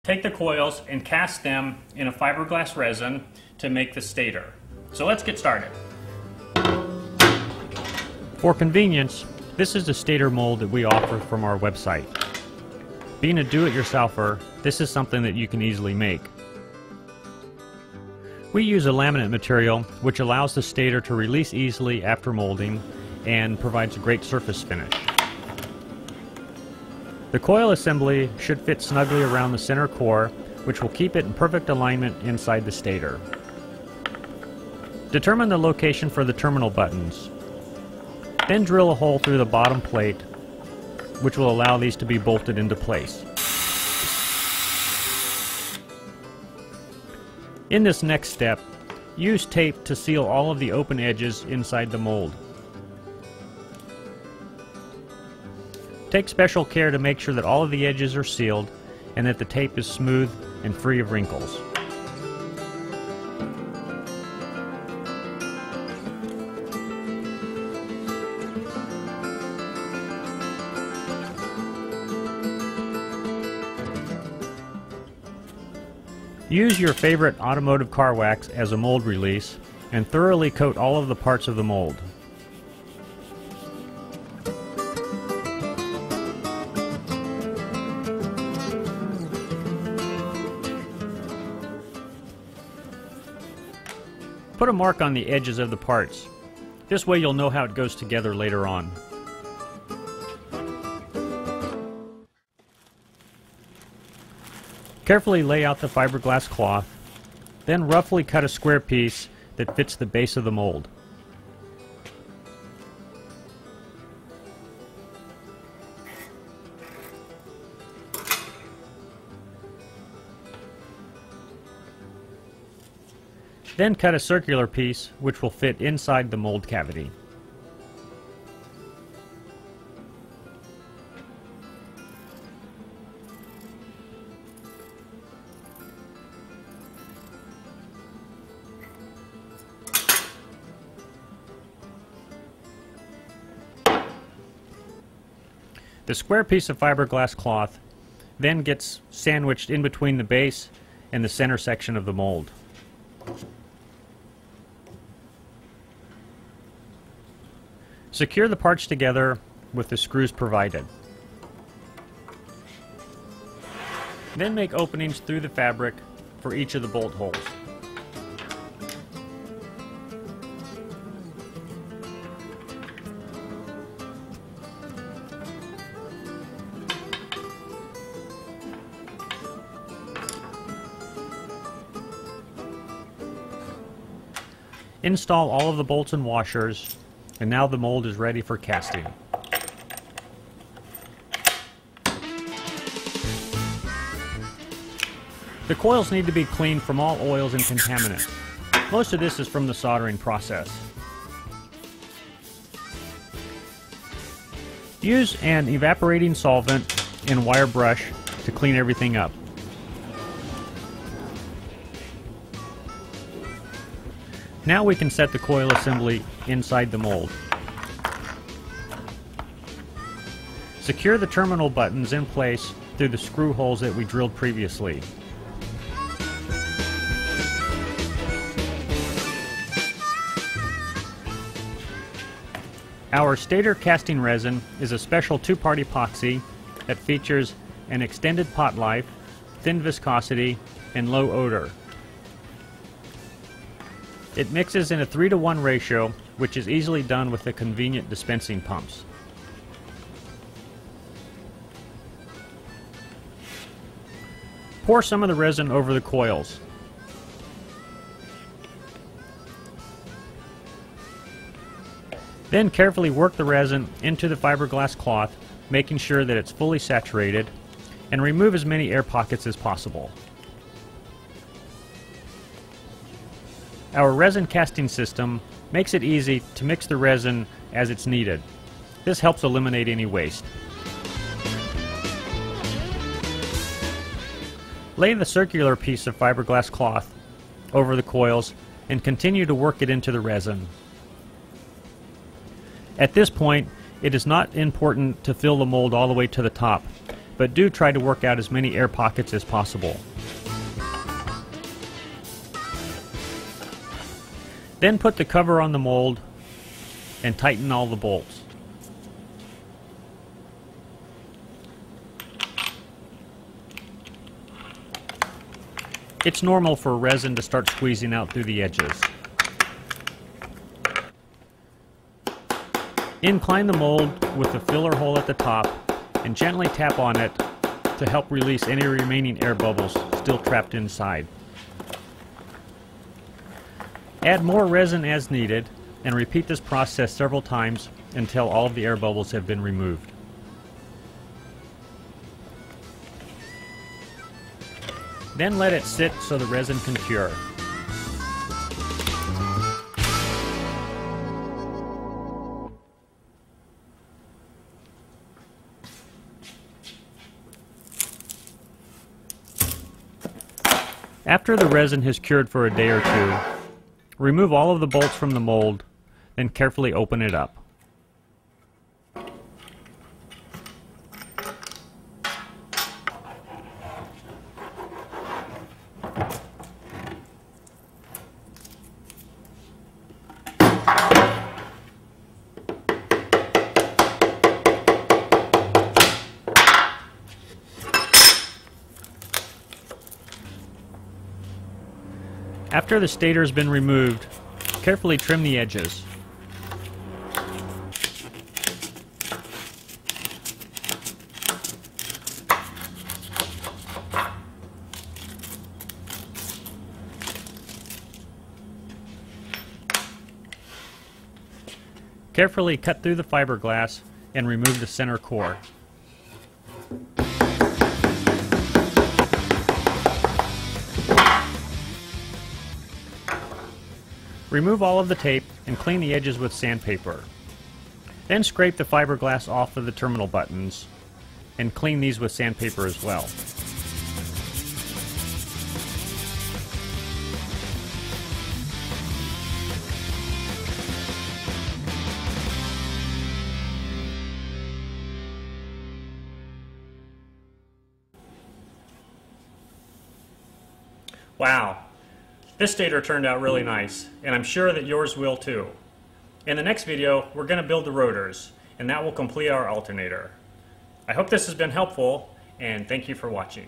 Take the coils and cast them in a fiberglass resin to make the stator. So let's get started. For convenience, this is the stator mold that we offer from our website. Being a do-it-yourselfer, this is something that you can easily make. We use a laminate material which allows the stator to release easily after molding and provides a great surface finish. The coil assembly should fit snugly around the center core, which will keep it in perfect alignment inside the stator. Determine the location for the terminal buttons. Then drill a hole through the bottom plate, which will allow these to be bolted into place. In this next step, use tape to seal all of the open edges inside the mold. Take special care to make sure that all of the edges are sealed and that the tape is smooth and free of wrinkles. Use your favorite automotive car wax as a mold release and thoroughly coat all of the parts of the mold. Put a mark on the edges of the parts. This way you'll know how it goes together later on. Carefully lay out the fiberglass cloth, then roughly cut a square piece that fits the base of the mold. Then cut a circular piece which will fit inside the mold cavity. The square piece of fiberglass cloth then gets sandwiched in between the base and the center section of the mold. Secure the parts together with the screws provided. Then make openings through the fabric for each of the bolt holes. Install all of the bolts and washers, and now the mold is ready for casting. The coils need to be cleaned from all oils and contaminants. Most of this is from the soldering process. Use an evaporating solvent and wire brush to clean everything up. Now we can set the coil assembly inside the mold. Secure the terminal buttons in place through the screw holes that we drilled previously. Our stator casting resin is a special two-part epoxy that features an extended pot life, thin viscosity, and low odor. It mixes in a 3-to-1 ratio, which is easily done with the convenient dispensing pumps. Pour some of the resin over the coils. Then carefully work the resin into the fiberglass cloth, making sure that it's fully saturated, and remove as many air pockets as possible. Our resin casting system makes it easy to mix the resin as it's needed. This helps eliminate any waste. Lay the circular piece of fiberglass cloth over the coils and continue to work it into the resin. At this point, it is not important to fill the mold all the way to the top, but do try to work out as many air pockets as possible. Then put the cover on the mold and tighten all the bolts. It's normal for resin to start squeezing out through the edges. Incline the mold with the filler hole at the top and gently tap on it to help release any remaining air bubbles still trapped inside. Add more resin as needed and repeat this process several times until all of the air bubbles have been removed. Then let it sit so the resin can cure. After the resin has cured for a day or two, remove all of the bolts from the mold, then carefully open it up. After the stator has been removed, carefully trim the edges. Carefully cut through the fiberglass and remove the center core. Remove all of the tape and clean the edges with sandpaper. Then scrape the fiberglass off of the terminal buttons and clean these with sandpaper as well. Wow! This stator turned out really nice, and I'm sure that yours will too. In the next video, we're going to build the rotors, and that will complete our alternator. I hope this has been helpful, and thank you for watching.